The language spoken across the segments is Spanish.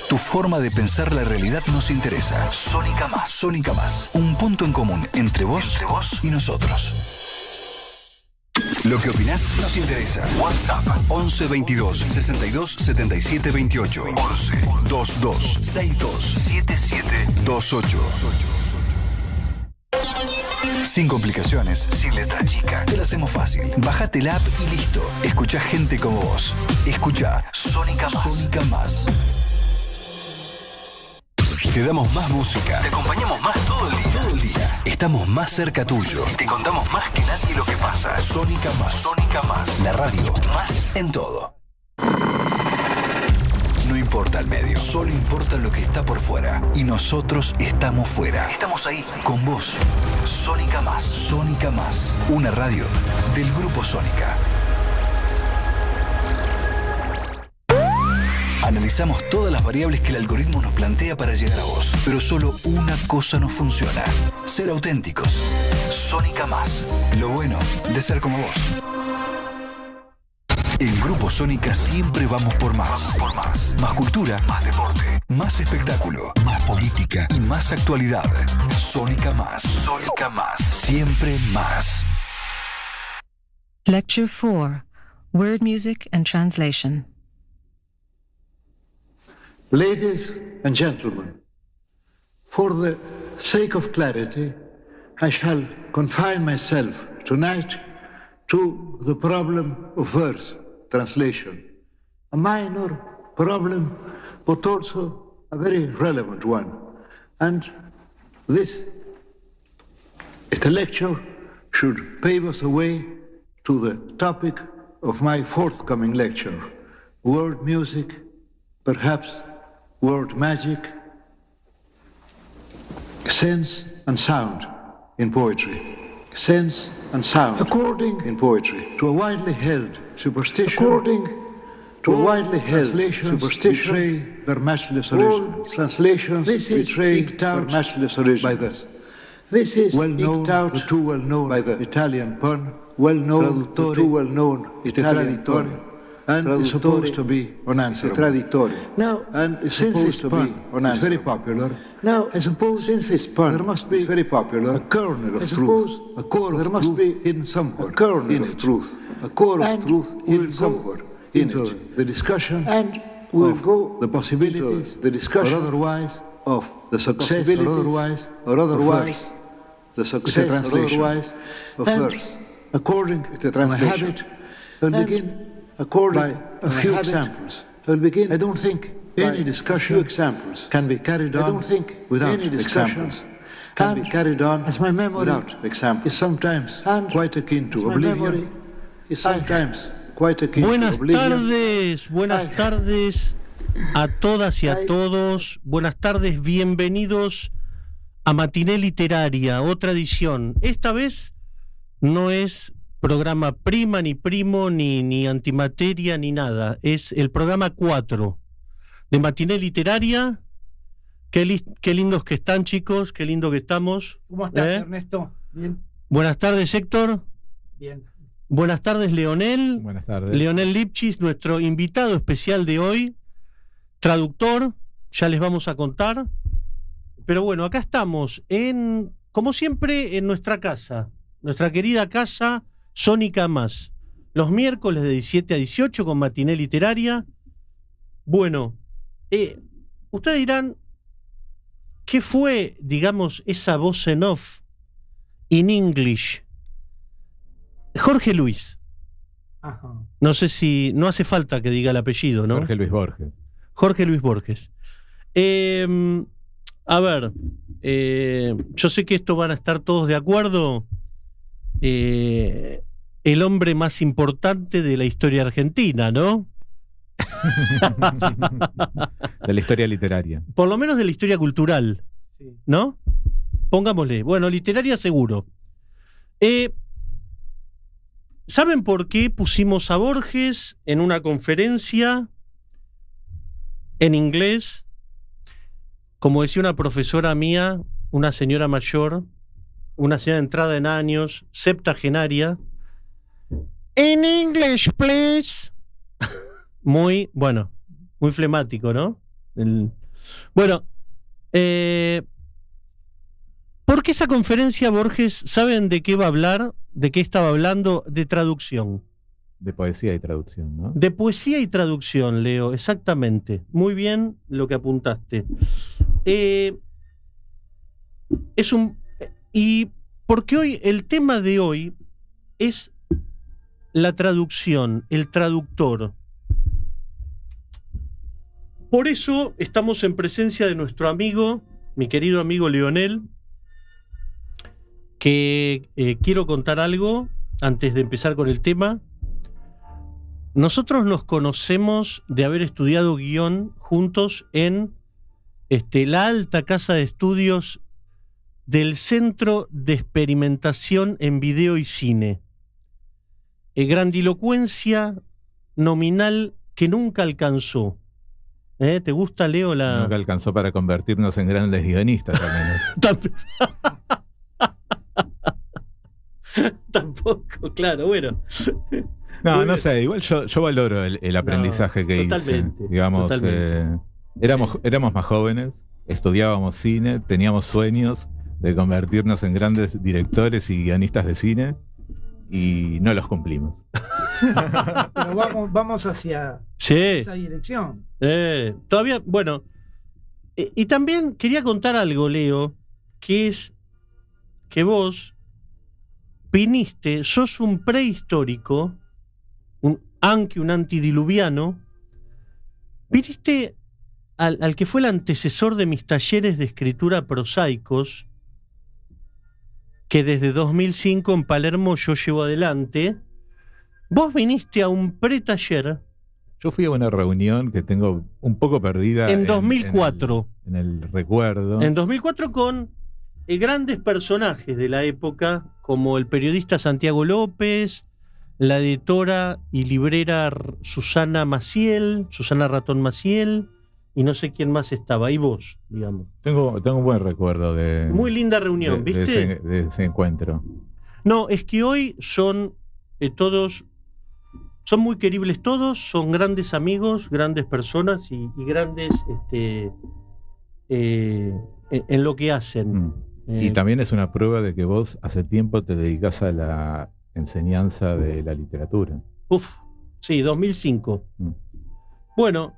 Tu forma de pensar la realidad nos interesa. Sónica Más. Sónica Más. Un punto en común entre vos y nosotros. Lo que opinás nos interesa. WhatsApp 11 22 62 77 28. 11 22 62 77 28. Sin complicaciones, sin letra chica. Te la hacemos fácil. Bájate la app y listo. Escuchá gente como vos. Escuchá Sónica Más. Sónica Más. Te damos más música. Te acompañamos más todo el día. Todo el día. Estamos más cerca tuyo. Y te contamos más que nadie lo que pasa. Sónica Más. Sónica Más. La radio más en todo. No importa el medio, solo importa lo que está por fuera. Y nosotros estamos fuera. Estamos ahí, con vos. Sónica Más. Sónica Más. Una radio del Grupo Sónica. Analizamos todas las variables que el algoritmo nos plantea para llegar a vos. Pero solo una cosa no funciona. Ser auténticos. Sónica Más. Lo bueno de ser como vos. En Grupo Sónica siempre vamos por más. Por más. Más cultura, más deporte, más espectáculo, más política y más actualidad. Sónica Más. Sónica Más. Siempre más. Lecture 4. Word Music and Translation. Ladies and gentlemen, for the sake of clarity, I shall confine myself tonight to the problem of verse translation. A minor problem, but also a very relevant one. And this lecture should pave us a way to the topic of my forthcoming lecture, word music, perhaps word magic, sense and sound in poetry. Sense and sound, according in poetry, to a widely held superstition, according to a widely held superstition, betray their matchless origins. Translations betray their matchless origins. By this is well known, the too well known by the Italian pun, well known, the too well known Italian pun, and is supposed to be unanswerable. Now, and is supposed to be unanswerable. It's very popular. Now, I suppose since this pun there must be very popular, a kernel of truth. A core there must be hidden somewhere. A kernel of truth. A core of truth hidden somewhere into the discussion, and we'll go the possibilities, the discussion, or otherwise of the success, or otherwise the success, or otherwise of verse. According to my habit, we'll begin. According by a few examples. I'll begin. I don't think any discussion examples can be carried on. I don't think without any discussions can be carried on as my memory without examples. Is sometimes quite akin to oblivion. Is sometimes quite akin to oblivion. Buenas tardes a todas y a todos. Buenas tardes, bienvenidos a Matiné Literaria, otra edición. Esta vez no es programa prima, ni primo, ni antimateria, ni nada. Es el programa 4 de Matiné Literaria. Qué lindos que están, chicos. Qué lindo que estamos. ¿Cómo estás, Ernesto? Bien. Buenas tardes, Héctor. Bien. Buenas tardes, Leonel. Buenas tardes. Leonel Lipchis, nuestro invitado especial de hoy. Traductor, ya les vamos a contar. Pero bueno, acá estamos, como siempre, en nuestra casa. Nuestra querida casa Sónica Más, los miércoles de 17 a 18 con Matiné Literaria. Bueno, ustedes dirán, ¿qué fue, digamos, esa voz en off in English? Jorge Luis. Ajá. No sé si, no hace falta que diga el apellido, ¿no? Jorge Luis Borges. Jorge Luis Borges. A ver, yo sé que esto van a estar todos de acuerdo. El hombre más importante de la historia argentina, ¿no? De la historia literaria. Por lo menos de la historia cultural, Sí. ¿no? Pongámosle. Bueno, literaria seguro. ¿Saben por qué pusimos a Borges en una conferencia en inglés? Como decía una profesora mía, una señora mayor, una señora entrada en años, septagenaria. In English, please. Muy, bueno, muy flemático, ¿no? Bueno, ¿por qué esa conferencia, Borges? ¿Saben de qué va a hablar? ¿De qué estaba hablando? De traducción. De poesía y traducción, ¿no? De poesía y traducción, Leo, exactamente. Muy bien lo que apuntaste. Y porque hoy, el tema de hoy es la traducción, el traductor. Por eso estamos en presencia de nuestro amigo, mi querido amigo Leonel, que quiero contar algo antes de empezar con el tema. Nosotros nos conocemos de haber estudiado guión juntos en la alta casa de estudios del Centro de Experimentación en Video y Cine. Grandilocuencia nominal que nunca alcanzó. ¿Te gusta, Leo? Nunca alcanzó para convertirnos en grandes guionistas, al menos. Tampoco, claro, bueno. No sé, igual yo valoro el aprendizaje que hice. Digamos, éramos más jóvenes, estudiábamos cine, teníamos sueños de convertirnos en grandes directores y guionistas de cine y no los cumplimos. Pero vamos hacia esa dirección. Todavía, bueno. Y también quería contar algo, Leo, que es que vos viniste, sos un prehistórico, un antidiluviano, viniste al que fue el antecesor de mis talleres de escritura prosaicos, que desde 2005 en Palermo yo llevo adelante. Vos viniste a un pretaller. Yo fui a una reunión que tengo un poco perdida. En 2004. En el recuerdo. En 2004 con grandes personajes de la época, como el periodista Santiago López, la editora y librera Susana Ratón Maciel, y no sé quién más estaba, y vos, digamos. Tengo un buen recuerdo de... Muy linda reunión, ¿viste? De ese encuentro. No, es que hoy son todos... Son muy queribles todos, son grandes amigos, grandes personas y grandes en lo que hacen. Y también es una prueba de que vos hace tiempo te dedicás a la enseñanza de la literatura. Sí, 2005. Bueno,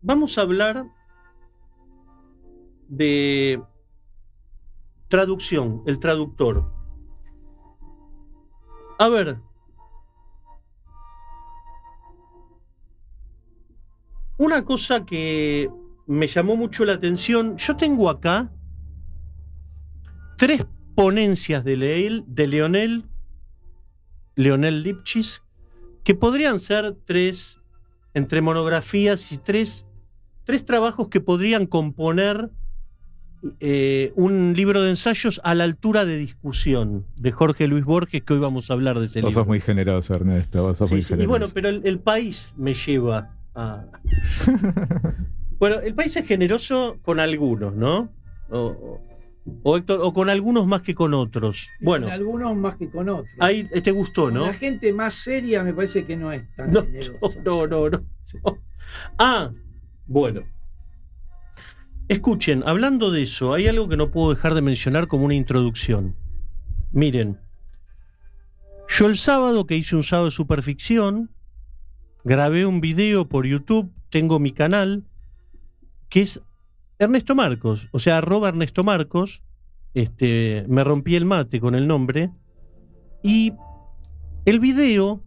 vamos a hablar de traducción, el traductor. A ver, una cosa que me llamó mucho la atención, yo tengo acá 3 ponencias de Leonel Lipchitz, que podrían ser 3, entre monografías y 3 trabajos que podrían componer un libro de ensayos a la altura de Discusión, de Jorge Luis Borges, que hoy vamos a hablar de ese libro. Vos sos muy generoso, Ernesto, vos sos muy generoso. Y bueno, pero el país me lleva a... Bueno, el país es generoso con algunos, ¿no? O Héctor, o con algunos más que con otros. Bueno, con algunos más que con otros. Ahí te gustó, ¿no? La gente más seria me parece que no es tan generosa. No. Bueno. Escuchen, hablando de eso, hay algo que no puedo dejar de mencionar como una introducción. Miren, yo el sábado, que hice un sábado de superficción, grabé un video por YouTube, tengo mi canal, que es Ernesto Marcos, o sea, @Ernesto Marcos, me rompí el mate con el nombre, y el video,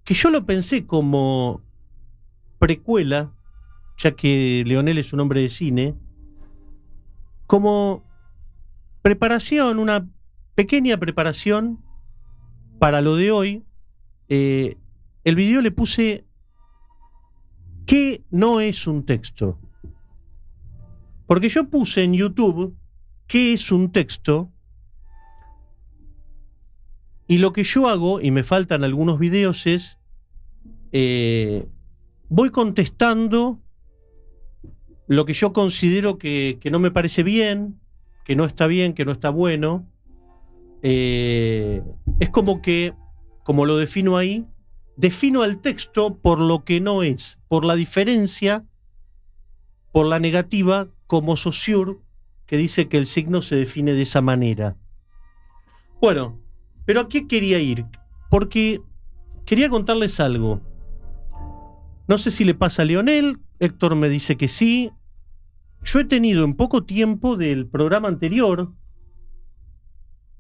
que yo lo pensé como precuela, ya que Leonel es un hombre de cine, como preparación, una pequeña preparación para lo de hoy. El video le puse ¿qué no es un texto? Porque yo puse en YouTube ¿qué es un texto? Y lo que yo hago, y me faltan algunos videos, es voy contestando lo que yo considero que no me parece bien, que no está bueno. Es como que, como lo defino ahí, defino al texto por lo que no es, por la diferencia, por la negativa, como Saussure, que dice que el signo se define de esa manera. Bueno, pero ¿a qué quería ir? Porque quería contarles algo. No sé si le pasa a Leonel, Héctor me dice que sí. Yo he tenido en poco tiempo del programa anterior,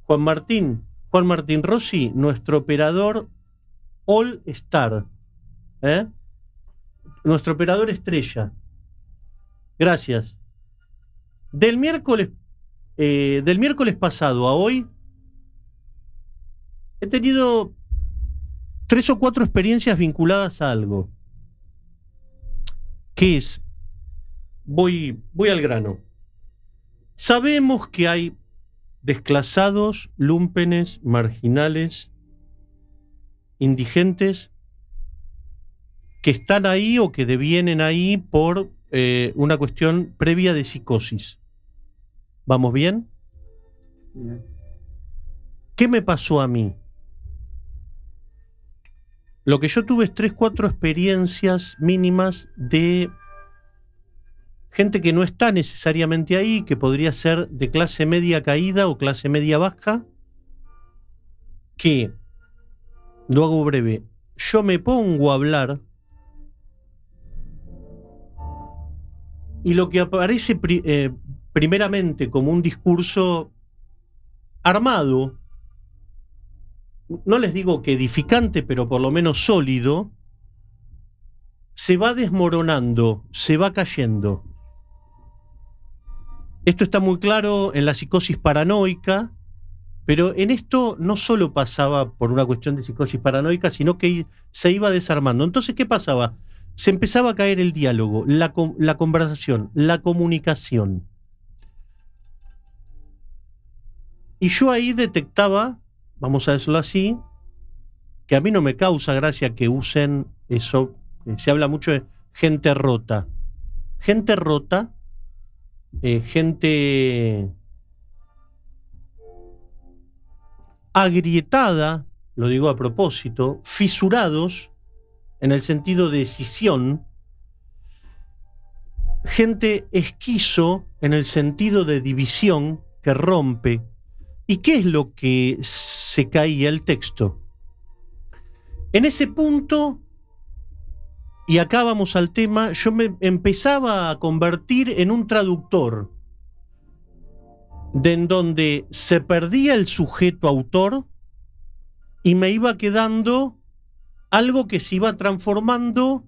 Juan Martín Rossi, nuestro operador All Star, nuestro operador estrella. Gracias. Del miércoles pasado a hoy, he tenido 3 o 4 experiencias vinculadas a algo. ¿Qué es? Voy al grano. Sabemos que hay desclasados, lúmpenes, marginales, indigentes que están ahí o que devienen ahí por una cuestión previa de psicosis. ¿Vamos bien? Bien. ¿Qué me pasó a mí? Lo que yo tuve es 3, 4 experiencias mínimas de gente que no está necesariamente ahí, que podría ser de clase media caída o clase media baja, que, lo hago breve, yo me pongo a hablar y lo que aparece primeramente como un discurso armado, no les digo que edificante, pero por lo menos sólido, se va desmoronando, se va cayendo. Esto está muy claro en la psicosis paranoica, pero en esto no solo pasaba por una cuestión de psicosis paranoica, sino que se iba desarmando. Entonces, ¿qué pasaba? Se empezaba a caer el diálogo, la conversación, la comunicación. Y yo ahí detectaba, vamos a decirlo así, que a mí no me causa gracia que usen eso. Se habla mucho de gente rota. Gente rota, gente agrietada, lo digo a propósito, fisurados en el sentido de escisión, gente esquizo en el sentido de división que rompe. ¿Y qué es lo que se caía el texto? En ese punto, y acá vamos al tema, yo me empezaba a convertir en un traductor, en donde se perdía el sujeto autor y me iba quedando algo que se iba transformando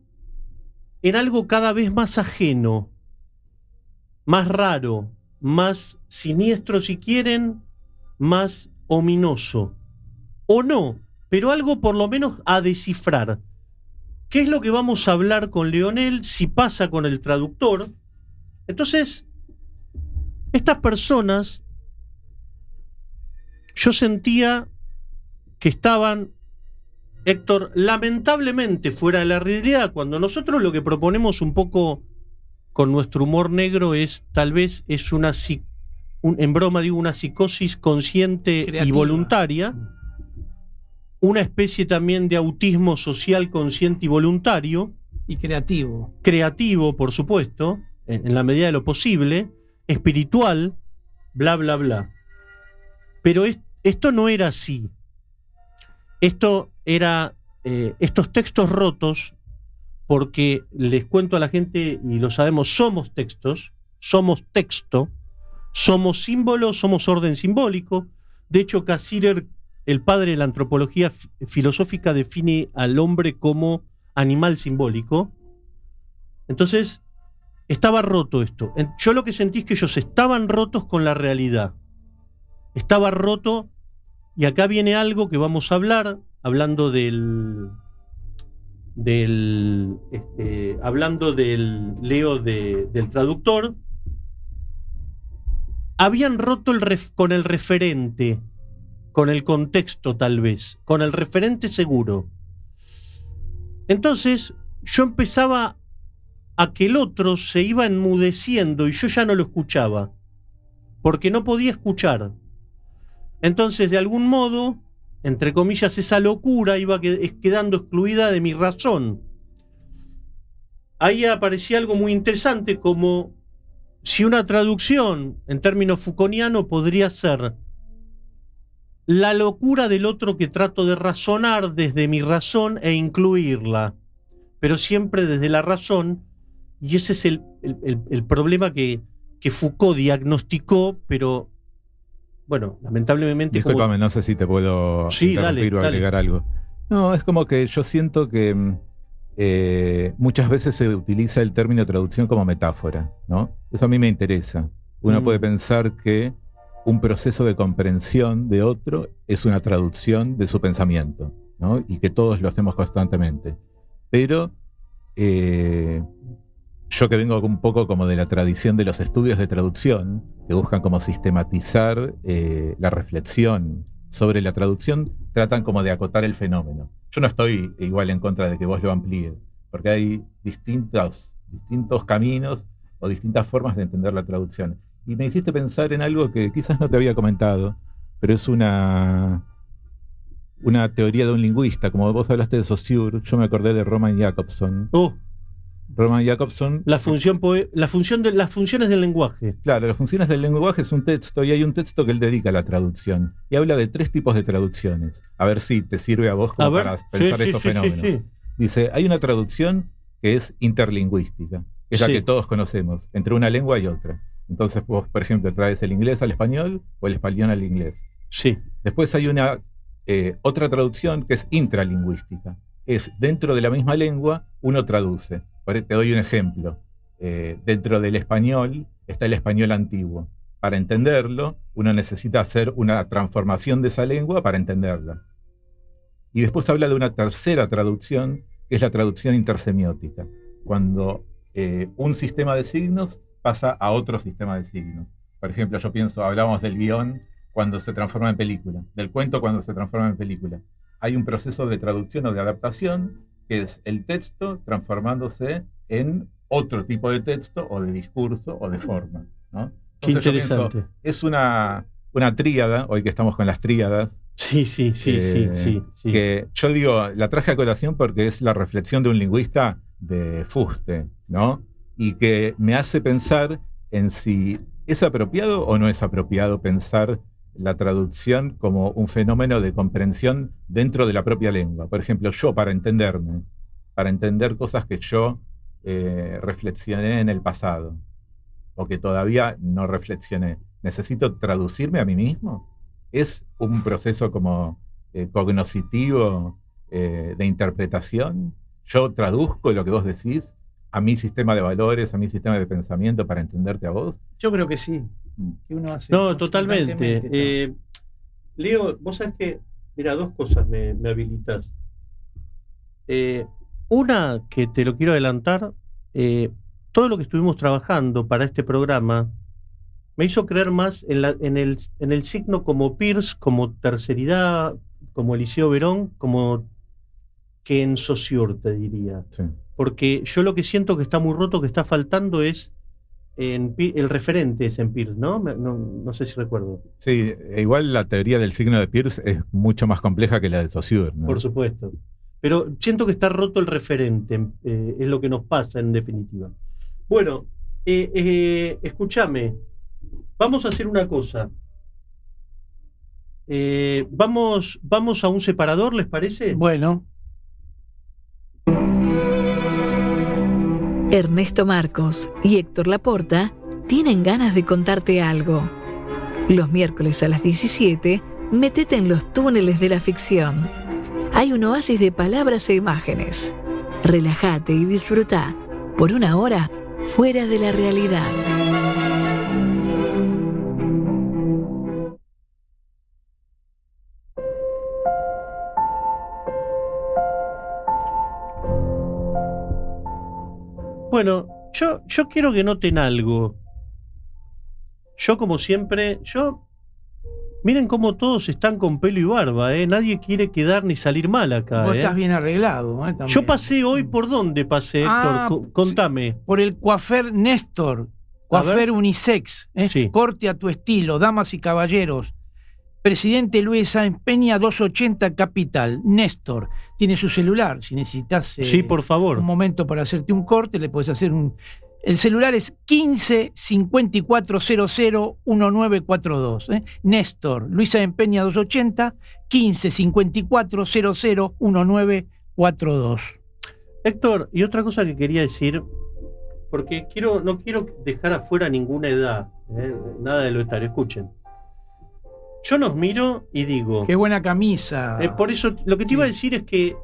en algo cada vez más ajeno, más raro, más siniestro si quieren, más ominoso. O no, pero algo por lo menos a descifrar. ¿Qué es lo que vamos a hablar con Leonel si pasa con el traductor? Entonces, estas personas, yo sentía que estaban, Héctor, lamentablemente fuera de la realidad, cuando nosotros lo que proponemos un poco con nuestro humor negro es, tal vez, es en broma digo, una psicosis consciente creativa y voluntaria, una especie también de autismo social consciente y voluntario. Y creativo. Creativo, por supuesto, en la medida de lo posible, espiritual, bla, bla, bla. Pero esto no era así. Esto era estos textos rotos, porque les cuento a la gente, y lo sabemos, somos textos, somos texto, somos símbolos, somos orden simbólico. De hecho, Cassirer, el padre de la antropología filosófica, define al hombre como animal simbólico. Entonces, estaba roto esto. Yo lo que sentí es que ellos estaban rotos con la realidad. Estaba roto, y acá viene algo que vamos a hablar, hablando del traductor. Habían roto con el referente, con el contexto tal vez, con el referente seguro. Entonces yo empezaba a que el otro se iba enmudeciendo y yo ya no lo escuchaba, porque no podía escuchar. Entonces, de algún modo, entre comillas, esa locura iba quedando excluida de mi razón. Ahí aparecía algo muy interesante, como si una traducción en términos Foucaultianos podría ser la locura del otro que trato de razonar desde mi razón e incluirla, pero siempre desde la razón, y ese es el problema que Foucault diagnosticó, pero bueno, lamentablemente... Discúlpame, no sé si te puedo interrumpir o agregar algo. No, es como que yo siento que muchas veces se utiliza el término traducción como metáfora, ¿no? Eso a mí me interesa. Uno puede pensar que un proceso de comprensión de otro es una traducción de su pensamiento, ¿no? Y que todos lo hacemos constantemente. Pero yo que vengo un poco como de la tradición de los estudios de traducción, que buscan como sistematizar la reflexión sobre la traducción, tratan como de acotar el fenómeno. Yo no estoy igual en contra de que vos lo amplíes, porque hay distintos caminos o distintas formas de entender la traducción. Y me hiciste pensar en algo que quizás no te había comentado, pero es una teoría de un lingüista. Como vos hablaste de Saussure, yo me acordé de Roman Jakobson. Roman Jakobson. Las funciones del lenguaje. Claro, las funciones del lenguaje es un texto, y hay un texto que él dedica a la traducción. Y habla de 3 tipos de traducciones. A ver si te sirve a vos como para pensar estos fenómenos. Sí. Dice, hay una traducción que es interlingüística, que es la que todos conocemos, entre una lengua y otra. Entonces vos, por ejemplo, traes el inglés al español o el español al inglés. Sí. Después hay una otra traducción que es intralingüística. Es dentro de la misma lengua, uno traduce. Te doy un ejemplo. Dentro del español está el español antiguo. Para entenderlo, uno necesita hacer una transformación de esa lengua para entenderla. Y después habla de una tercera traducción, que es la traducción intersemiótica. Cuando un sistema de signos pasa a otro sistema de signos. Por ejemplo, hablamos del guión cuando se transforma en película, del cuento cuando se transforma en película. Hay un proceso de traducción o de adaptación, que es el texto transformándose en otro tipo de texto o de discurso o de forma, ¿no? Qué interesante. Yo pienso, es una tríada, hoy que estamos con las tríadas. Sí. Que yo digo, la traje a colación porque es la reflexión de un lingüista de fuste, ¿no? Y que me hace pensar en si es apropiado o no es apropiado pensar la traducción como un fenómeno de comprensión dentro de la propia lengua. Por ejemplo, yo para entender cosas que yo reflexioné en el pasado o que todavía no reflexioné, ¿necesito traducirme a mí mismo? ¿Es un proceso como cognoscitivo de interpretación? ¿Yo traduzco lo que vos decís a mi sistema de valores, a mi sistema de pensamiento para entenderte a vos? Yo creo que sí. Que uno hace totalmente. Leo, vos sabés que, mira, 2 cosas me habilitas. Una, que te lo quiero adelantar, todo lo que estuvimos trabajando para este programa me hizo creer más en el signo como Peirce, como terceridad, como Eliseo Verón, que en Saussure, te diría. Sí. Porque yo lo que siento que está muy roto, que está faltando es el referente es en Peirce, ¿no? No sé si recuerdo. Sí, igual la teoría del signo de Peirce es mucho más compleja que la de Saussure, ¿no? Por supuesto. Pero siento que está roto el referente, es lo que nos pasa en definitiva. Bueno, escúchame, vamos a hacer una cosa. Vamos a un separador, ¿les parece? Bueno. Ernesto Marcos y Héctor Laporta tienen ganas de contarte algo. Los miércoles a las 17, métete en los túneles de la ficción. Hay un oasis de palabras e imágenes. Relájate y disfruta por 1 hora fuera de la realidad. Bueno, yo quiero que noten algo. Yo, como siempre, miren cómo todos están con pelo y barba, ¿eh? Nadie quiere quedar ni salir mal acá. Vos estás bien arreglado, también. Yo pasé hoy, ¿por dónde pasé, Héctor? Contame. Por el coafer Néstor, coafer unisex, Sí. Corte a tu estilo, damas y caballeros. Presidente Luis Sáenz Peña, 280 Capital. Néstor, tiene su celular. Si necesitas sí, por favor, un momento para hacerte un corte, le puedes hacer un... El celular es 15 54 00 1942. Néstor, Luis Sáenz Peña, 280, 15 54 00 1942. Héctor, y otra cosa que quería decir, porque no quiero dejar afuera ninguna edad, nada de lo etario. Escuchen. Yo nos miro y digo... ¡Qué buena camisa! Por eso, lo que te iba a decir es que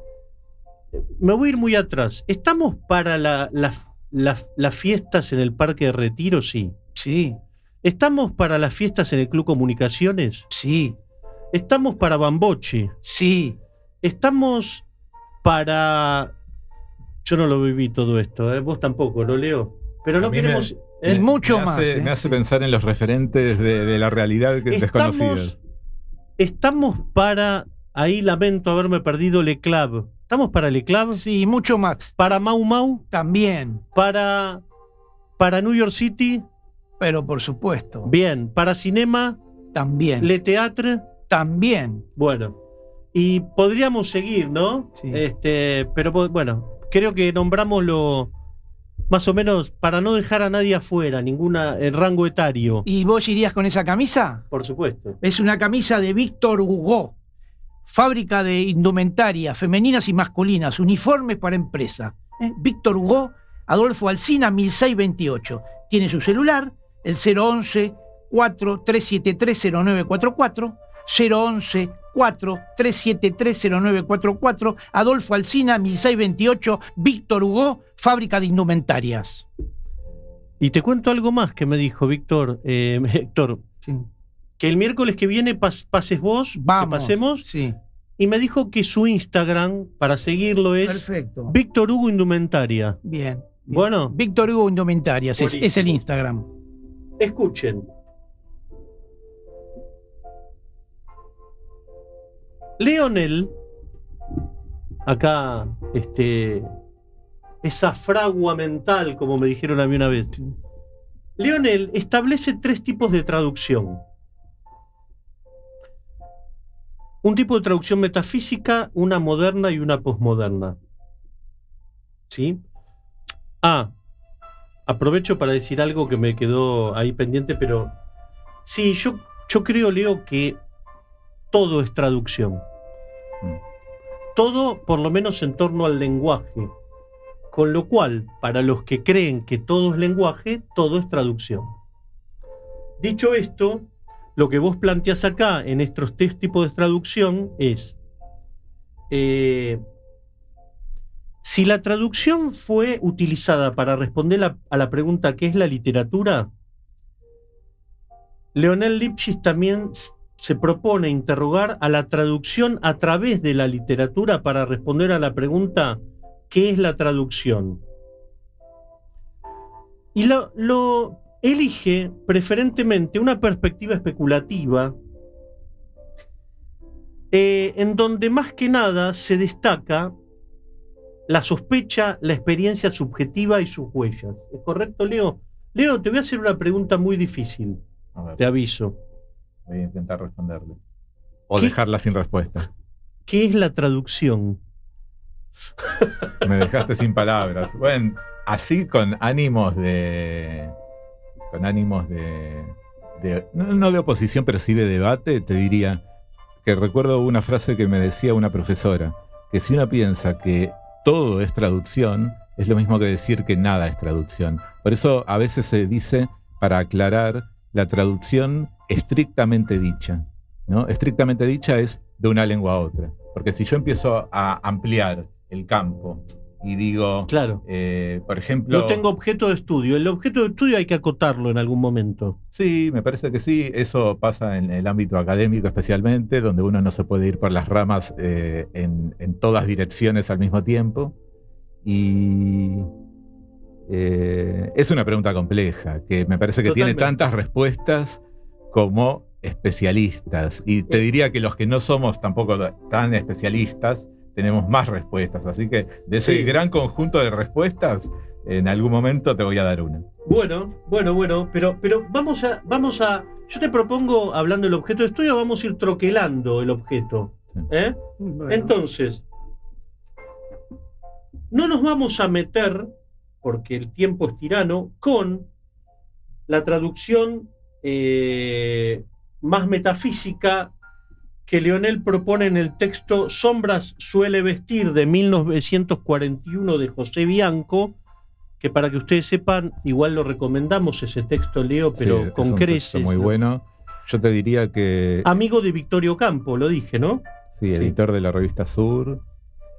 me voy a ir muy atrás. ¿Estamos para las fiestas en el Parque de Retiro? Sí. Sí. ¿Estamos para las fiestas en el Club Comunicaciones? Sí. ¿Estamos para Bamboche? Sí. ¿Estamos para... Yo no lo viví todo esto, vos tampoco, ¿lo leo? Pero no queremos... Y mucho más. Me hace pensar en los referentes de la realidad desconocidos. Estamos para... Ahí lamento haberme perdido Le Club. ¿Estamos para Le Club? Sí, mucho más. ¿Para Mau Mau? También. ¿Para New York City? Pero por supuesto. Bien. ¿Para Cinema? También. ¿Le Théâtre? También. Bueno. Y podríamos seguir, ¿no? Sí. Pero bueno, creo que nombramos lo... Más o menos para no dejar a nadie afuera, el rango etario. ¿Y vos irías con esa camisa? Por supuesto. Es una camisa de Víctor Hugo, fábrica de indumentaria femeninas y masculinas, uniformes para empresa. Víctor Hugo, Adolfo Alsina, 1628. Tiene su celular, el 011 4373 0944, 011 4373 0944, Adolfo Alsina, 1628, Víctor Hugo, fábrica de indumentarias. Y te cuento algo más que me dijo Héctor, Sí. que el miércoles que viene pases vos, Vamos, que pasemos, sí. y me dijo que su Instagram, para seguirlo, es Perfecto. Víctor Hugo Indumentaria. Bien. Bueno. Víctor Hugo Indumentarias es el Instagram. Escuchen. Leonel, acá, esa fragua mental, como me dijeron a mí una vez. Leonel establece 3 tipos de traducción. Un tipo de traducción metafísica, una moderna y una posmoderna. ¿Sí? Aprovecho para decir algo que me quedó ahí pendiente, pero sí, yo creo, Leo, que todo es traducción. Todo, por lo menos en torno al lenguaje. Con lo cual, para los que creen que todo es lenguaje, todo es traducción. Dicho esto, lo que vos planteás acá en estos 3 tipos de traducción es si la traducción fue utilizada para responder a la pregunta ¿qué es la literatura? Leonel Lipschitz también se propone interrogar a la traducción a través de la literatura para responder a la pregunta ¿qué es la traducción? Y lo elige preferentemente una perspectiva especulativa en donde más que nada se destaca la sospecha, la experiencia subjetiva y sus huellas. ¿Es correcto, Leo? Leo, te voy a hacer una pregunta muy difícil. Te aviso. Voy a intentar responderle. O dejarla sin respuesta. ¿Qué es la traducción? Me dejaste sin palabras. Bueno, así con ánimos de... no de oposición, pero sí de debate, te diría que recuerdo una frase que me decía una profesora, que si uno piensa que todo es traducción, es lo mismo que decir que nada es traducción. Por eso a veces se dice, para aclarar, la traducción estrictamente dicha, ¿no? Estrictamente dicha es de una lengua a otra. Porque si yo empiezo a ampliar el campo y digo, claro, por ejemplo... No tengo objeto de estudio. El objeto de estudio hay que acotarlo en algún momento. Sí, me parece que sí. Eso pasa en el ámbito académico especialmente, donde uno no se puede ir por las ramas en todas direcciones al mismo tiempo. Y es una pregunta compleja, que me parece que Totalmente. tiene tantas respuestas como especialistas. Y te diría que los que no somos tampoco tan especialistas, tenemos más respuestas. Así que de ese gran conjunto de respuestas, en algún momento te voy a dar una. Bueno, pero vamos a Yo te propongo, hablando del objeto de estudio, vamos a ir troquelando el objeto. Bueno. Entonces, no nos vamos a meter, porque el tiempo es tirano, con la traducción más metafísica que Leonel propone en el texto Sombras suele vestir, de 1941, de José Bianco, que para que ustedes sepan, igual lo recomendamos ese texto, Leo, pero con creces. Muy bueno. Yo te diría que... Amigo de Victorio Campo, lo dije, ¿no? Sí, editor de la revista Sur.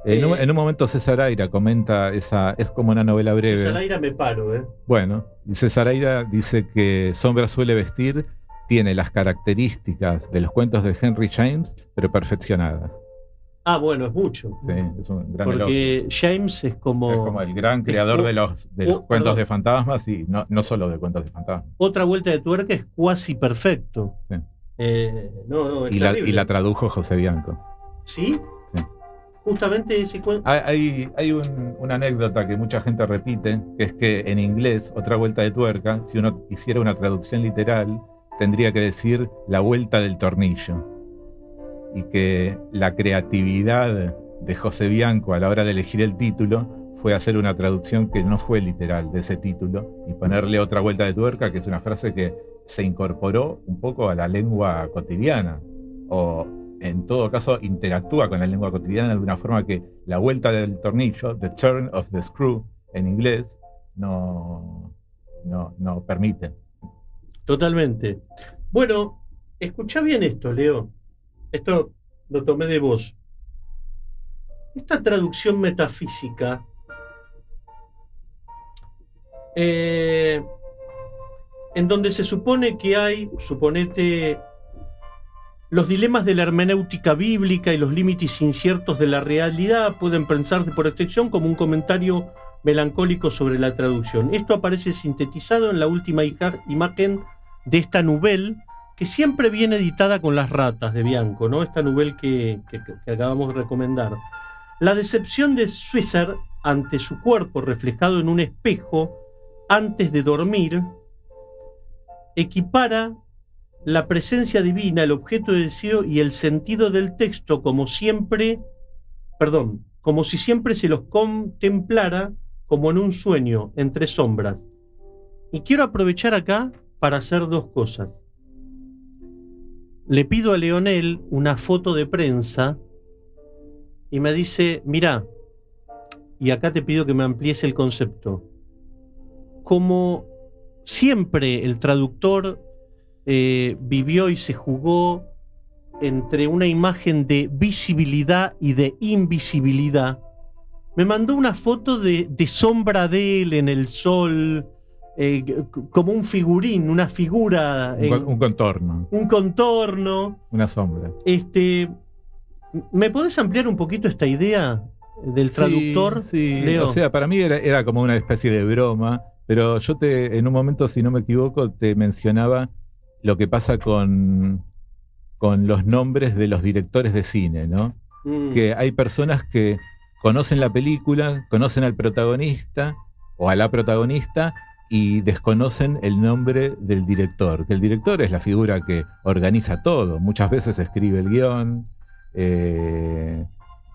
En un momento César Aira comenta es como una novela breve. César Aira me paro, Bueno, César Aira dice que Sombra suele vestir tiene las características de los cuentos de Henry James, pero perfeccionadas. Ah, bueno, es mucho. Sí, es un gran Porque elogio. James es como el gran creador de los cuentos de fantasmas, y no solo de cuentos de fantasmas. Otra vuelta de tuerca es cuasi perfecto. Sí. Es y la tradujo José Bianco. ¿Sí? Sí. Justamente ese cuento. Hay una anécdota que mucha gente repite, que es que en inglés, otra vuelta de tuerca, si uno hiciera una traducción literal, tendría que decir la vuelta del tornillo. Y que la creatividad de José Bianco a la hora de elegir el título fue hacer una traducción que no fue literal de ese título y ponerle otra vuelta de tuerca, que es una frase que se incorporó un poco a la lengua cotidiana, o en todo caso interactúa con la lengua cotidiana de una forma que la vuelta del tornillo, the turn of the screw en inglés, no permite. Totalmente. Bueno, escuchá bien esto, Leo. Esto lo tomé de vos. Esta traducción metafísica en donde se supone que hay, suponete, los dilemas de la hermenéutica bíblica y los límites inciertos de la realidad pueden pensarse por extensión como un comentario melancólico sobre la traducción. Esto aparece sintetizado en la última imagen de esta novela, que siempre viene editada con Las ratas de Bianco, ¿no? Esta novela que acabamos de recomendar. La decepción de Swisher ante su cuerpo reflejado en un espejo antes de dormir equipara la presencia divina, el objeto de deseo y el sentido del texto como si siempre se los contemplara como en un sueño, entre sombras. Y quiero aprovechar acá para hacer dos cosas. Le pido a Leonel una foto de prensa y me dice, mirá, y acá te pido que me amplíes el concepto. Como siempre el traductor vivió y se jugó entre una imagen de visibilidad y de invisibilidad, me mandó una foto de sombra de él en el sol, como un figurín, una figura. Un contorno. Un contorno. Una sombra. ¿Me podés ampliar un poquito esta idea del traductor? Sí, Leo? O sea, para mí era como una especie de broma, pero yo en un momento, si no me equivoco, te mencionaba lo que pasa con los nombres de los directores de cine, ¿no? Que hay personas que conocen la película, conocen al protagonista o a la protagonista y desconocen el nombre del director, que el director es la figura que organiza todo, muchas veces escribe el guión,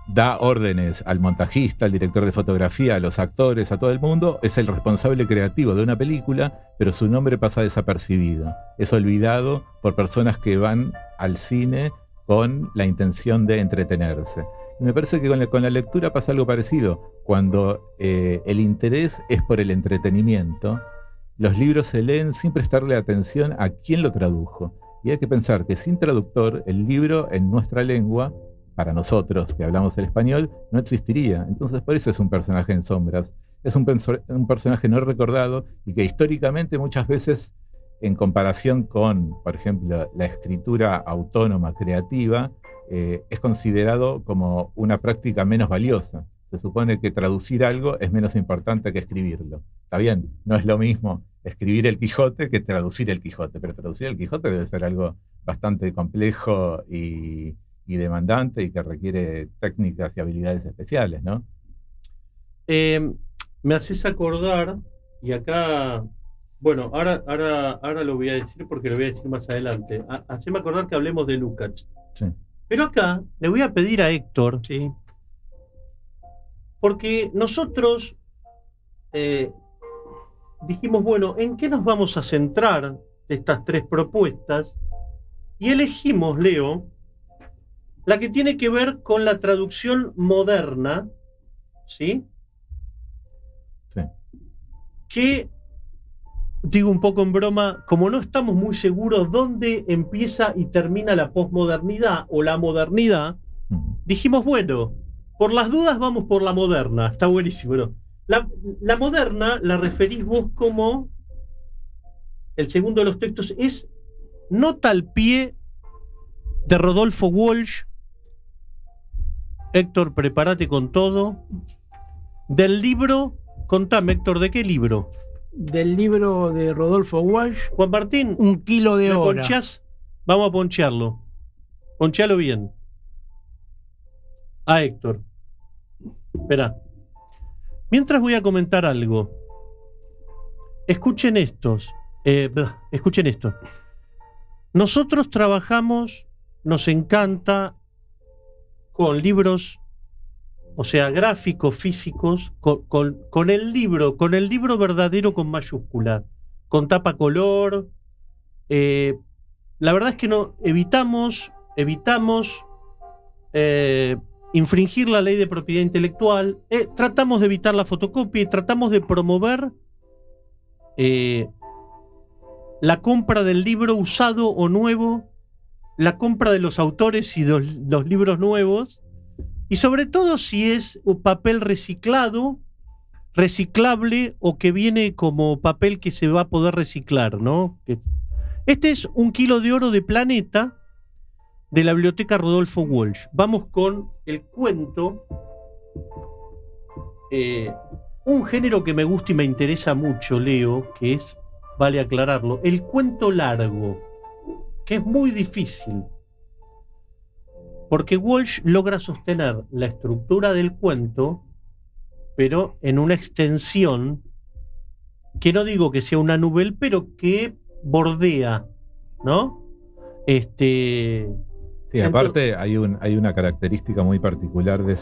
da órdenes al montajista, al director de fotografía, a los actores, a todo el mundo, es el responsable creativo de una película, pero su nombre pasa desapercibido, es olvidado por personas que van al cine con la intención de entretenerse. Y me parece que con la lectura pasa algo parecido. Cuando el interés es por el entretenimiento, los libros se leen sin prestarle atención a quién lo tradujo. Y hay que pensar que sin traductor, el libro en nuestra lengua, para nosotros que hablamos el español, no existiría. Entonces por eso es un personaje en sombras. Es un personaje no recordado y que históricamente muchas veces, en comparación con, por ejemplo, la escritura autónoma creativa, es considerado como una práctica menos valiosa. Se supone que traducir algo es menos importante que escribirlo. Está bien, no es lo mismo escribir el Quijote que traducir el Quijote, pero traducir el Quijote debe ser algo bastante complejo y demandante y que requiere técnicas y habilidades especiales, ¿no? Me haces acordar, y acá Bueno, ahora lo voy a decir porque lo voy a decir más adelante. Haceme acordar que hablemos de Lukács. Sí. Pero acá le voy a pedir a Héctor, Sí. porque nosotros dijimos, bueno, ¿en qué nos vamos a centrar de estas 3 propuestas? Y elegimos, Leo, la que tiene que ver con la traducción moderna, ¿sí? Sí. Que, digo un poco en broma, como no estamos muy seguros dónde empieza y termina la posmodernidad o la modernidad, dijimos, bueno, por las dudas vamos por la moderna. Está buenísimo, ¿no? La moderna la referís vos como, el segundo de los textos es Nota al pie de Rodolfo Walsh. Héctor, prepárate con todo. Del libro, contame, Héctor, ¿de qué libro? Del libro de Rodolfo Walsh. Juan Martín, 1 kilo de ¿me hora. ponchás? Vamos a ponchearlo. Ponchealo bien. A Héctor. Espera. Mientras voy a comentar algo. Escuchen esto. Nosotros trabajamos, nos encanta, con libros, o sea, gráficos, físicos, con el libro verdadero con mayúscula, con tapa color. La verdad es que no evitamos infringir la ley de propiedad intelectual, tratamos de evitar la fotocopia y tratamos de promover la compra del libro usado o nuevo, la compra de los autores y los libros nuevos, y sobre todo si es un papel reciclado, reciclable o que viene como papel que se va a poder reciclar, ¿no? Este es 1 kilo de oro de Planeta, de la biblioteca Rodolfo Walsh. Vamos con el cuento, un género que me gusta y me interesa mucho, Leo, que es, vale aclararlo, el cuento largo, que es muy difícil, porque Walsh logra sostener la estructura del cuento, pero en una extensión que no digo que sea una novela, pero que bordea, ¿no? Sí, aparte hay una característica muy particular de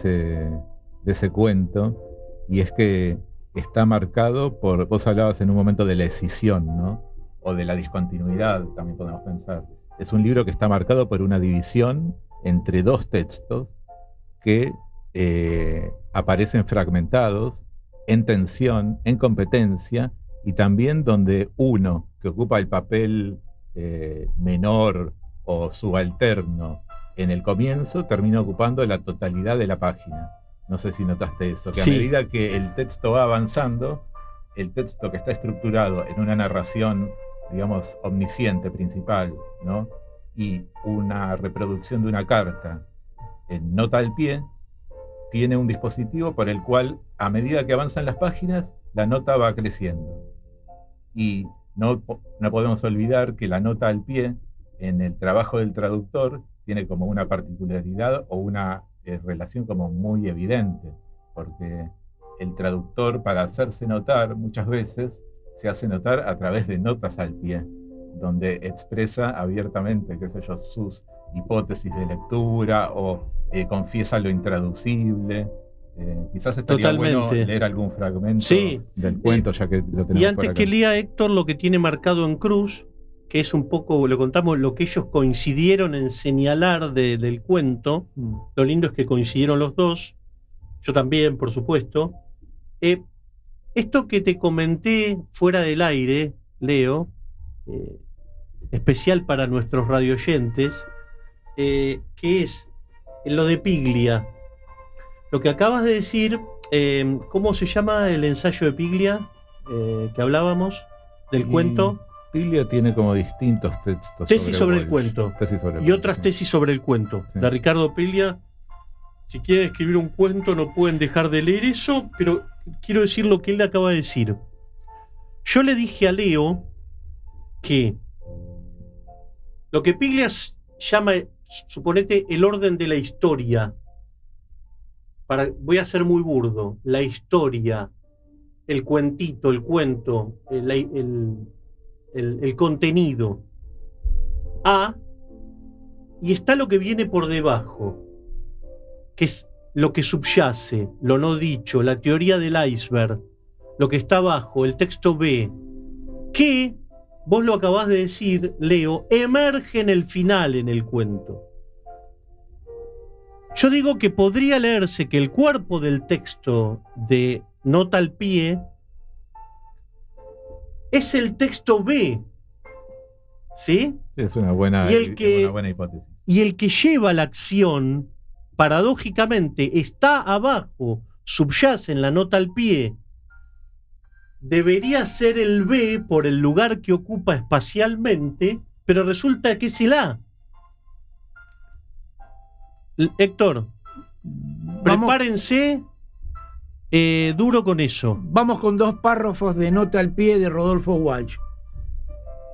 ese cuento, y es que está marcado por, vos hablabas en un momento de la escisión, ¿no? O de la discontinuidad, también podemos pensar. Es un libro que está marcado por una división entre 2 textos que aparecen fragmentados, en tensión, en competencia, y también donde uno, que ocupa el papel menor o subalterno en el comienzo, termina ocupando la totalidad de la página. No sé si notaste eso, que a medida que el texto va avanzando, el texto que está estructurado en una narración, digamos, omnisciente principal, ¿no? Y una reproducción de una carta en nota al pie, tiene un dispositivo por el cual, a medida que avanzan las páginas, la nota va creciendo. Y no podemos olvidar que la nota al pie, en el trabajo del traductor, tiene como una particularidad o una relación como muy evidente, porque el traductor, para hacerse notar, muchas veces se hace notar a través de notas al pie, donde expresa abiertamente, qué sé yo, sus hipótesis de lectura o confiesa lo intraducible. Quizás estaría bueno leer algún fragmento del cuento, ya que lo tenemos. Y antes que lea Héctor lo que tiene marcado en cruz, que es un poco, lo contamos, lo que ellos coincidieron en señalar del cuento. Lo lindo es que coincidieron los dos, yo también, por supuesto. Esto que te comenté fuera del aire, Leo, especial para nuestros radioyentes, que es lo de Piglia. Lo que acabas de decir, ¿cómo se llama el ensayo de Piglia que hablábamos del cuento? Piglia tiene como distintos textos. Tesis sobre el cuento. Y otras tesis sobre el cuento. Sí. La Ricardo Piglia, si quiere escribir un cuento no pueden dejar de leer eso, pero quiero decir lo que él acaba de decir. Yo le dije a Leo que lo que Piglia llama, suponete, el orden de la historia, voy a ser muy burdo, la historia el cuentito, el cuento, el contenido A, y está lo que viene por debajo, que es lo que subyace, lo no dicho, la teoría del iceberg, lo que está abajo, el texto B, que, vos lo acabás de decir, Leo, emerge en el final en el cuento. Yo digo que podría leerse que el cuerpo del texto de Nota al Pie es el texto B, ¿sí? Es una buena, una buena hipótesis. Y el que lleva la acción, paradójicamente, está abajo, subyace en la Nota al Pie, debería ser el B por el lugar que ocupa espacialmente, pero resulta que es el A. Héctor, prepárense duro con eso. Vamos con 2 párrafos de Nota al Pie de Rodolfo Walsh.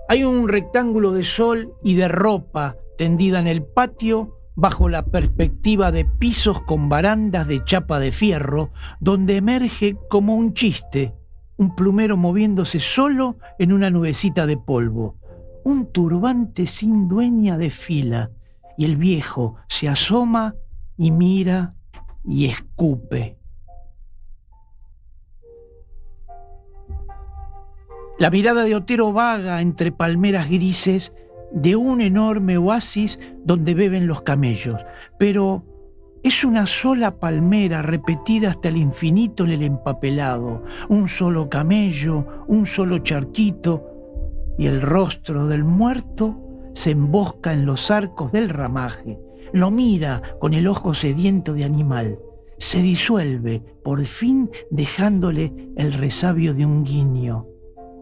Hay un rectángulo de sol y de ropa tendida en el patio bajo la perspectiva de pisos con barandas de chapa de fierro, donde emerge como un chiste un plumero moviéndose solo en una nubecita de polvo. Un turbante sin dueña desfila y el viejo se asoma y mira y escupe. La mirada de Otero vaga entre palmeras grises de un enorme oasis donde beben los camellos, pero es una sola palmera repetida hasta el infinito en el empapelado, un solo camello, un solo charquito, y el rostro del muerto se embosca en los arcos del ramaje, lo mira con el ojo sediento de animal, se disuelve, por fin dejándole el resabio de un guiño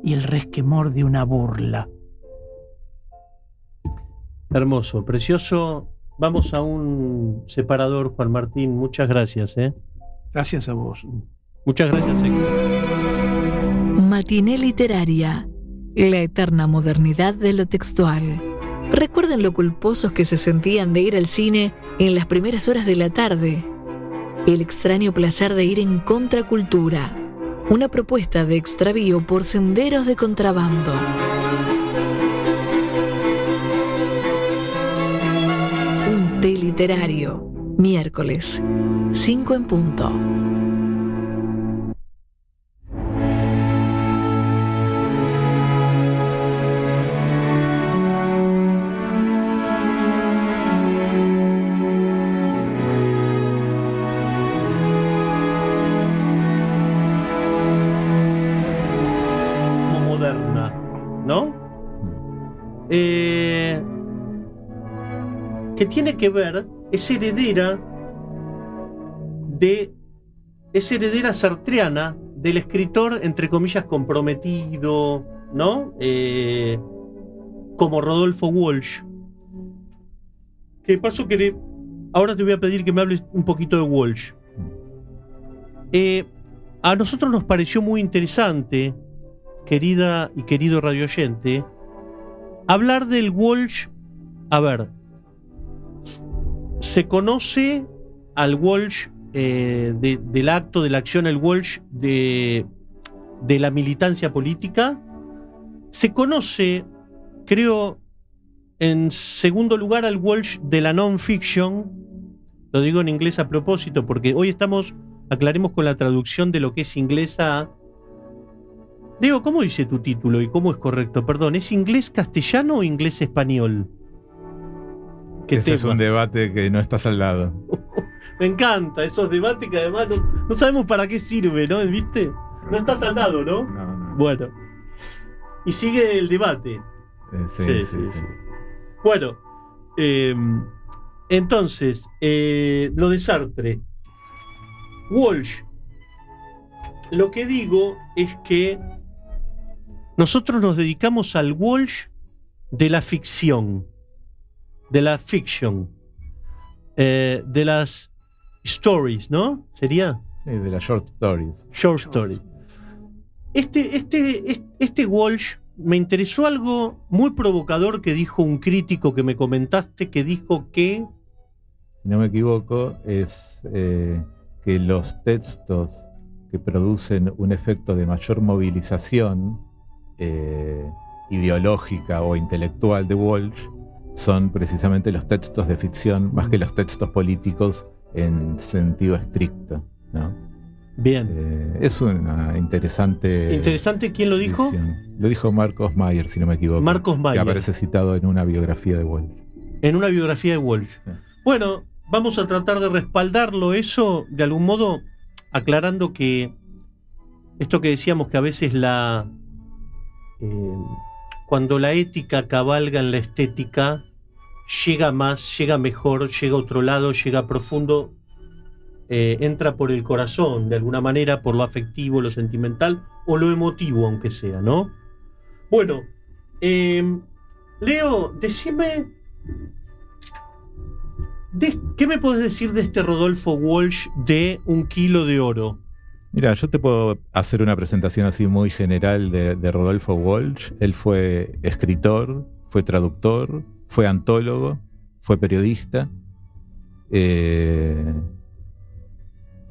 y el resquemor de una burla. Hermoso, precioso. Vamos a un separador, Juan Martín. Muchas gracias. Gracias a vos. Muchas gracias, Matiné literaria. La eterna modernidad de lo textual. Recuerden lo culposos que se sentían de ir al cine en las primeras horas de la tarde. El extraño placer de ir en contracultura. Una propuesta de extravío por senderos de contrabando. Un té literario. Miércoles, 5 en punto. Que tiene que ver, es heredera sartreana del escritor, entre comillas, comprometido, ¿no? Como Rodolfo Walsh. Que paso que ahora te voy a pedir que me hables un poquito de Walsh. A nosotros nos pareció muy interesante, querida y querido radioyente, hablar del Walsh. A ver, se conoce al Walsh del acto, de la acción, el Walsh de la militancia política. Se conoce, creo, en segundo lugar, al Walsh de la non-fiction. Lo digo en inglés a propósito, porque hoy aclaremos con la traducción de lo que es inglesa. Diego, ¿cómo dice tu título y cómo es correcto? Perdón, ¿es inglés-castellano o inglés-español? Ese es un debate que no está saldado. Me encanta esos debates que además no sabemos para qué sirve, ¿no? ¿Viste? No está saldado, ¿no? No. Bueno. Y sigue el debate. Sí. Bueno, entonces, lo de Sartre. Walsh. Lo que digo es que nosotros nos dedicamos al Walsh de la ficción. De la fiction, de las stories, ¿no? ¿Sería? Sí, de las short stories. Short stories. Este Walsh, me interesó algo muy provocador que dijo un crítico que me comentaste, que dijo que... Si no me equivoco, es que los textos que producen un efecto de mayor movilización ideológica o intelectual de Walsh son precisamente los textos de ficción más que los textos políticos en sentido estricto, ¿no? Bien. Es una interesante... ¿Interesante? ¿Quién lo dijo? Visión. Lo dijo Marcos Mayer, si no me equivoco. Marcos Mayer. Que aparece citado en una biografía de Walsh. En una biografía de Walsh. Sí. Bueno, vamos a tratar de respaldarlo eso, de algún modo, aclarando que esto que decíamos que a veces cuando la ética cabalga en la estética, llega más, llega mejor, llega a otro lado, llega profundo, entra por el corazón, de alguna manera, por lo afectivo, lo sentimental, o lo emotivo, aunque sea, ¿no? Bueno, Leo, decime, ¿qué me podés decir de este Rodolfo Walsh de Un kilo de oro? Mira, yo te puedo hacer una presentación así muy general de Rodolfo Walsh. Él fue escritor, fue traductor, fue antólogo, fue periodista,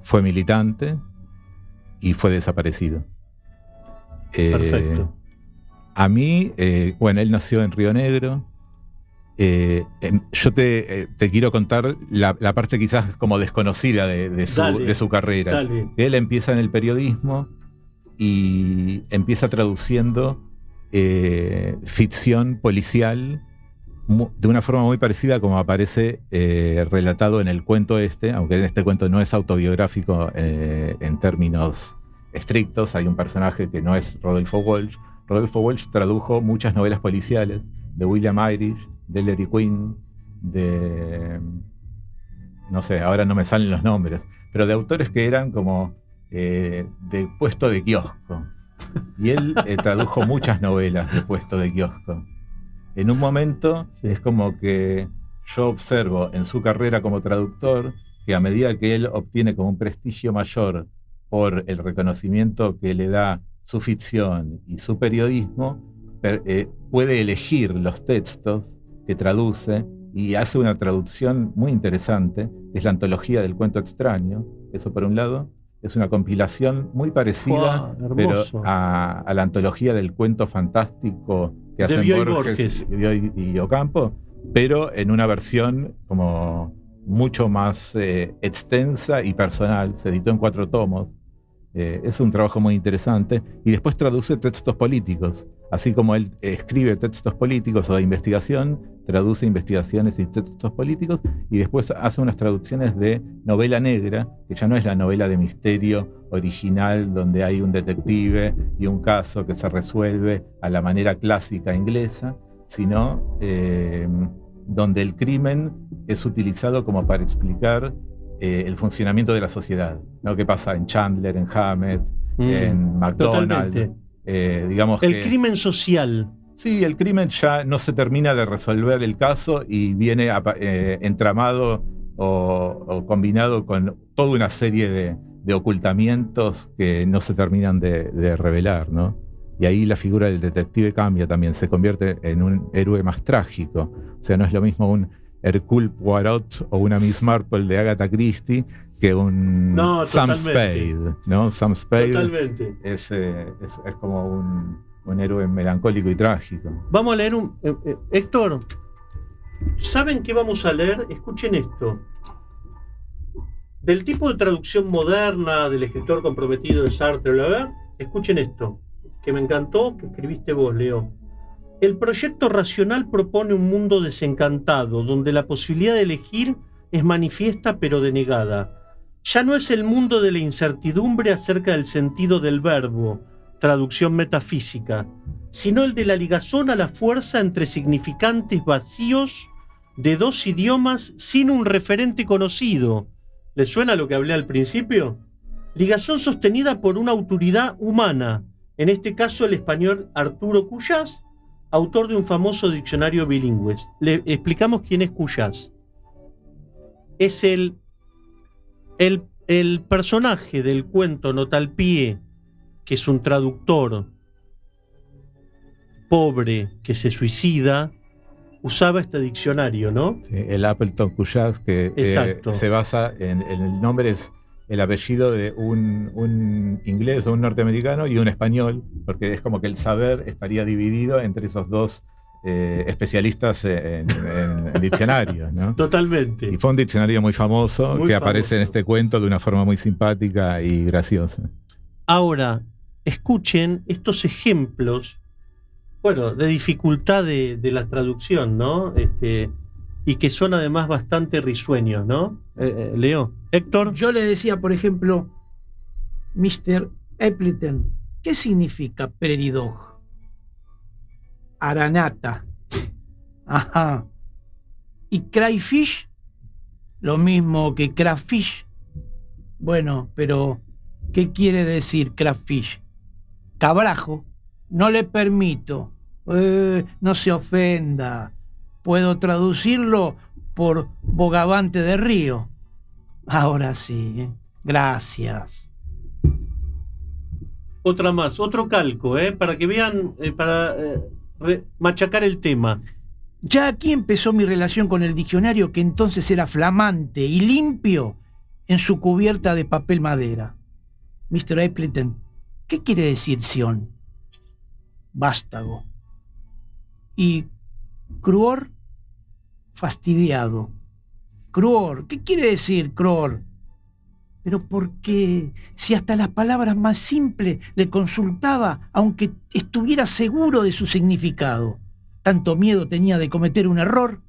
fue militante y fue desaparecido. Perfecto. A mí, bueno, él nació en Río Negro. Yo te quiero contar la parte quizás como desconocida de su carrera. Dale. Él empieza en el periodismo y empieza traduciendo ficción policial de una forma muy parecida como aparece relatado en el cuento aunque en este cuento no es autobiográfico en términos estrictos. Hay un personaje que no es Rodolfo Walsh. Rodolfo Walsh tradujo muchas novelas policiales de William Irish, de Larry Quinn, no sé, ahora no me salen los nombres, pero de autores que eran como de puesto de kiosco. Y él tradujo muchas novelas de puesto de kiosco. En un momento es como que yo observo en su carrera como traductor que a medida que él obtiene como un prestigio mayor por el reconocimiento que le da su ficción y su periodismo, puede elegir los textos que traduce y hace una traducción muy interesante, que es la antología del cuento extraño. Eso por un lado, es una compilación muy parecida, pero a la antología del cuento fantástico que hacen Borges y Ocampo, pero en una versión como mucho más extensa y personal. Se editó en 4 tomos. Es un trabajo muy interesante, y después traduce textos políticos, así como él escribe textos políticos o de investigación, traduce investigaciones y textos políticos, y después hace unas traducciones de novela negra, que ya no es la novela de misterio original donde hay un detective y un caso que se resuelve a la manera clásica inglesa, sino donde el crimen es utilizado como para explicar el funcionamiento de la sociedad, ¿no? ¿Qué pasa en Chandler, en Hammett, en McDonald's? Digamos el crimen social. Sí, el crimen ya no se termina de resolver el caso y viene entramado o combinado con toda una serie de ocultamientos que no se terminan de revelar, ¿no? Y ahí la figura del detective cambia también, se convierte en un héroe más trágico. O sea, no es lo mismo un Hercule Poirot o una Miss Marple de Agatha Christie que un Sam Spade, ¿no? Sam Spade es como un héroe melancólico y trágico. Vamos a leer Héctor, ¿saben qué vamos a leer? Escuchen esto. Del tipo de traducción moderna del escritor comprometido de Sartre, escuchen esto, que me encantó, que escribiste vos, Leo. El proyecto racional propone un mundo desencantado, donde la posibilidad de elegir es manifiesta pero denegada. Ya no es el mundo de la incertidumbre acerca del sentido del verbo, traducción metafísica, sino el de la ligazón a la fuerza entre significantes vacíos de 2 idiomas sin un referente conocido. ¿Les suena lo que hablé al principio? Ligazón sostenida por una autoridad humana, en este caso el español Arturo Cuyás, autor de un famoso diccionario bilingüe. Le explicamos quién es Cuyás. Es el personaje del cuento Notalpie, que es un traductor pobre que se suicida, usaba este diccionario, ¿no? Sí, el Appleton Cuyás, que se basa en el nombre, es el apellido de un inglés o un norteamericano y un español, porque es como que el saber estaría dividido entre esos dos especialistas en diccionarios, ¿no? Totalmente. Y fue un diccionario muy famoso que aparece en este cuento de una forma muy simpática y graciosa. Ahora, escuchen estos ejemplos, bueno, de dificultad de la traducción, ¿no? Y que son además bastante risueños, ¿no? Leo. Héctor. Yo le decía, por ejemplo, Mr. Appleton, ¿qué significa prairie dog? Aranata. Ajá. ¿Y crayfish? Lo mismo que crayfish. Bueno, pero ¿qué quiere decir crayfish? Cabrajo. No le permito. No se ofenda. Puedo traducirlo por bogavante de río. Ahora sí. Gracias. Otra más, otro calco, para que vean, para machacar el tema. Ya aquí empezó mi relación con el diccionario, que entonces era flamante y limpio en su cubierta de papel madera. Mr. Appleton, ¿qué quiere decir Sion? Vástago. Y cruor, fastidiado. Cruor, ¿qué quiere decir cruor? Pero ¿por qué? Si hasta las palabras más simples le consultaba, aunque estuviera seguro de su significado. Tanto miedo tenía de cometer un error.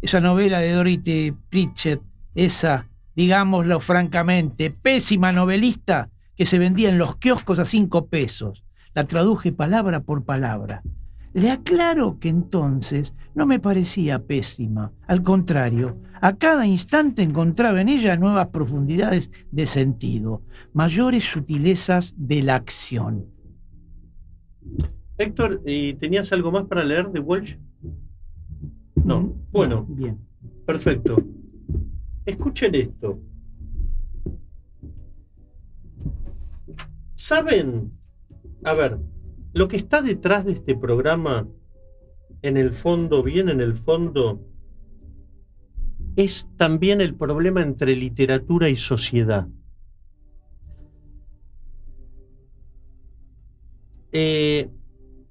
Esa novela de Dorothy Pritchett, esa, digámoslo francamente, pésima novelista que se vendía en los kioscos a 5 pesos. La traduje palabra por palabra. Le aclaro que entonces no me parecía pésima. Al contrario, a cada instante encontraba en ella nuevas profundidades de sentido, mayores sutilezas de la acción. Héctor, ¿y tenías algo más para leer de Walsh? No. Bueno, bien. Perfecto. Escuchen esto. ¿Saben? A ver, lo que está detrás de este programa, en el fondo, bien en el fondo, es también el problema entre literatura y sociedad.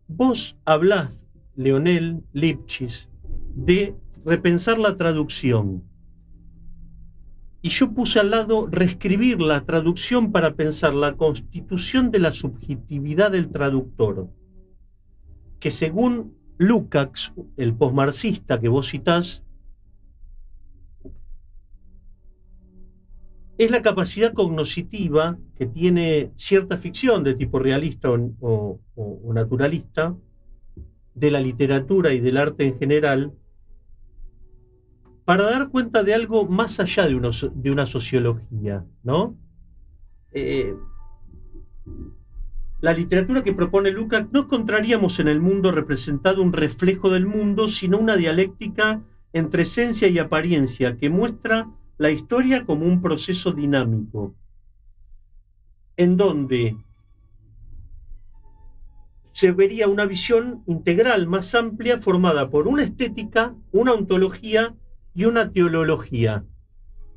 Vos hablás, Leonel Lipchitz, de repensar la traducción. Y yo puse al lado reescribir la traducción para pensar la constitución de la subjetividad del traductor, que según Lukács, el posmarxista que vos citás, es la capacidad cognoscitiva que tiene cierta ficción de tipo realista o naturalista, de la literatura y del arte en general, para dar cuenta de algo más allá de una sociología, ¿no? La literatura que propone Lukács no encontraríamos en el mundo representado un reflejo del mundo, sino una dialéctica entre esencia y apariencia que muestra la historia como un proceso dinámico, en donde se vería una visión integral más amplia formada por una estética, una ontología y una teleología.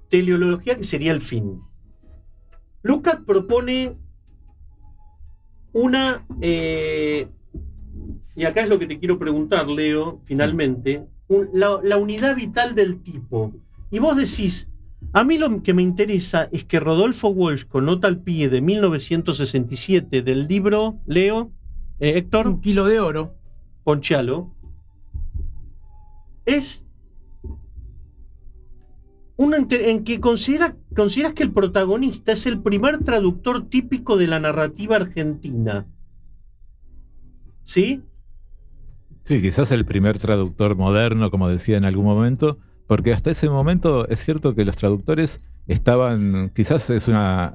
Teleología que sería el fin. Lukács propone una, y acá es lo que te quiero preguntar, Leo, finalmente, la unidad vital del tipo. Y vos decís, a mí lo que me interesa es que Rodolfo Walsh, con nota al pie de 1967 del libro, Leo, Héctor. 1 kilo de oro. Ponchalo. Es en que consideras que el protagonista es el primer traductor típico de la narrativa argentina. ¿Sí? Sí, quizás el primer traductor moderno, como decía en algún momento, porque hasta ese momento es cierto que los traductores estaban, quizás es una,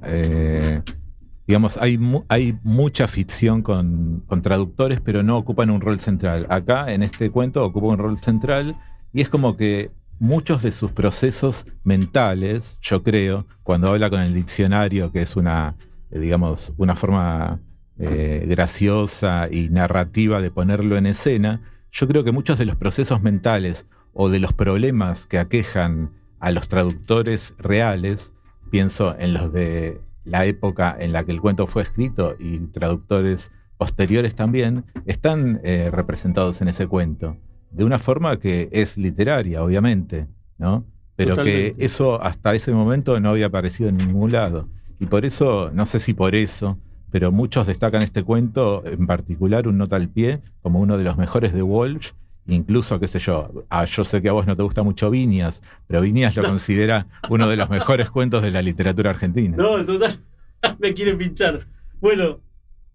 digamos, hay mucha ficción con traductores, pero no ocupan un rol central. Acá, en este cuento, ocupa un rol central y es como que muchos de sus procesos mentales, yo creo, cuando habla con el diccionario, que es una, digamos, una forma graciosa y narrativa de ponerlo en escena, yo creo que muchos de los procesos mentales o de los problemas que aquejan a los traductores reales pienso en los de la época en la que el cuento fue escrito y traductores posteriores también, están representados en ese cuento, de una forma que es literaria, obviamente, ¿no? Pero totalmente. Que eso hasta ese momento no había aparecido en ningún lado. Y por eso, no sé si por eso, pero muchos destacan este cuento, en particular un nota al pie, como uno de los mejores de Walsh. Incluso, qué sé yo, yo sé que a vos no te gusta mucho Viñas, pero Viñas lo considera uno de los mejores cuentos de la literatura argentina. No, total, me quieren pinchar. Bueno,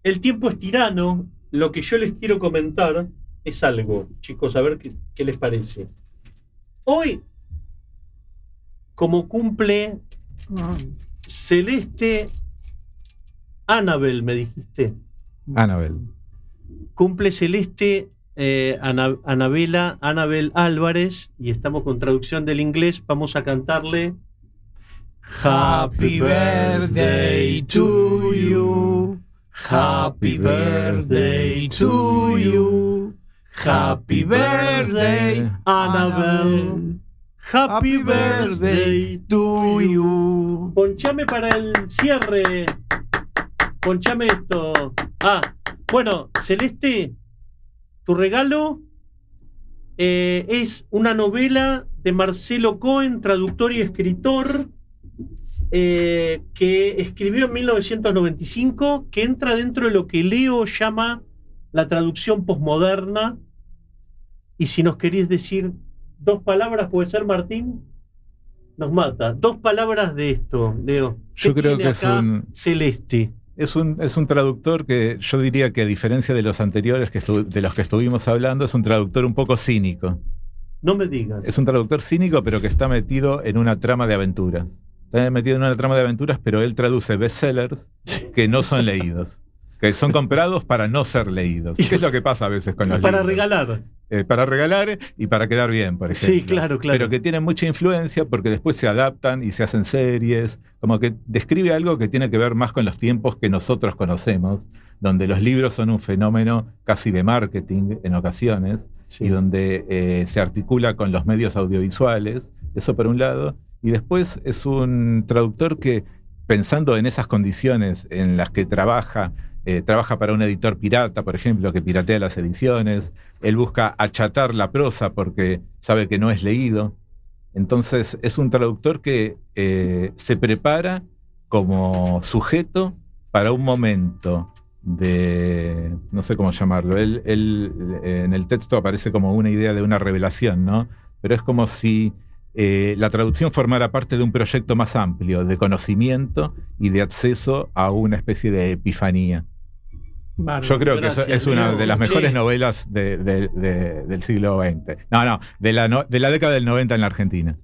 el tiempo es tirano. Lo que yo les quiero comentar es algo, chicos, a ver qué les parece. Hoy, como cumple Celeste Annabel, me dijiste. Annabel. Cumple Celeste Annabel Álvarez, y estamos con traducción del inglés. Vamos a cantarle Happy Birthday to you, Happy Birthday to you, Happy Birthday Annabel, Happy Birthday to you. Ponchame para el cierre. Ponchame esto. Bueno, Celeste, tu regalo es una novela de Marcelo Cohen, traductor y escritor, que escribió en 1995, que entra dentro de lo que Leo llama la traducción posmoderna. Y si nos querés decir 2 palabras, puede ser, Martín, nos mata. 2 palabras de esto, Leo. Yo creo que es Celeste. Es un traductor que yo diría que, a diferencia de los anteriores de los que estuvimos hablando, es un traductor un poco cínico. No me digas. Es un traductor cínico, pero que está metido en una trama de aventuras. Está metido en una trama de aventuras, pero él traduce bestsellers que no son leídos, que son comprados para no ser leídos. ¿Qué es lo que pasa a veces con los libros? Para regalar. Para regalar y para quedar bien, por ejemplo. Sí, claro. Pero que tienen mucha influencia porque después se adaptan y se hacen series. Como que describe algo que tiene que ver más con los tiempos que nosotros conocemos, donde los libros son un fenómeno casi de marketing en ocasiones, sí, y donde se articula con los medios audiovisuales. Eso por un lado. Y después es un traductor que, pensando en esas condiciones en las que trabaja para un editor pirata, por ejemplo, que piratea las ediciones. Él busca achatar la prosa porque sabe que no es leído. Entonces es un traductor que se prepara como sujeto para un momento de, no sé cómo llamarlo, él en el texto aparece como una idea de una revelación, ¿no? Pero es como si la traducción formara parte de un proyecto más amplio de conocimiento y de acceso a una especie de epifanía. Yo creo que es una de las mejores novelas del siglo XX. De la década del 90 en la Argentina.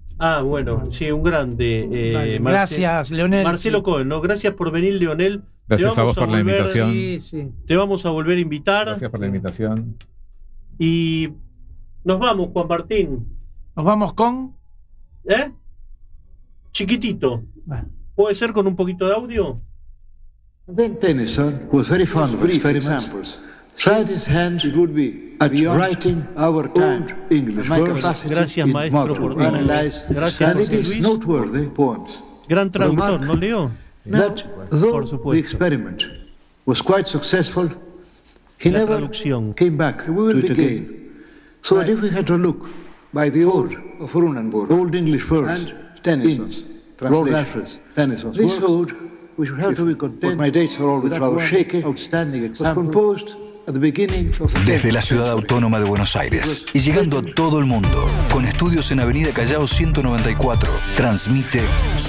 Bueno, sí, un grande. Gracias, Leonel. Marcelo Cohen, ¿no? Gracias por venir, Leonel. Gracias a vos por la invitación. Sí. Te vamos a volver a invitar. Gracias por la invitación. Y nos vamos, Juan Martín. Nos vamos con... Chiquitito. ¿Puede ser con un poquito de audio? Then Tennyson was very fond of experiments. Tried his hand, it would be at writing our own English words. Gracias, maestro, por gracias, and it is noteworthy poems. Gran traductor, ¿no, Leo? That though the experiment was quite successful, he never came back to it again. So that if we had to look by the ode of Runenburg, Old English verse, and Tennyson's Lord Alfred's Tennyson's this ode, we should have to be content. My dates are always rather shaky. Outstanding example. Composed at the beginning of the Desde la Ciudad Autónoma de Buenos Aires y llegando a todo el mundo, con estudios en Avenida Callao 194, transmite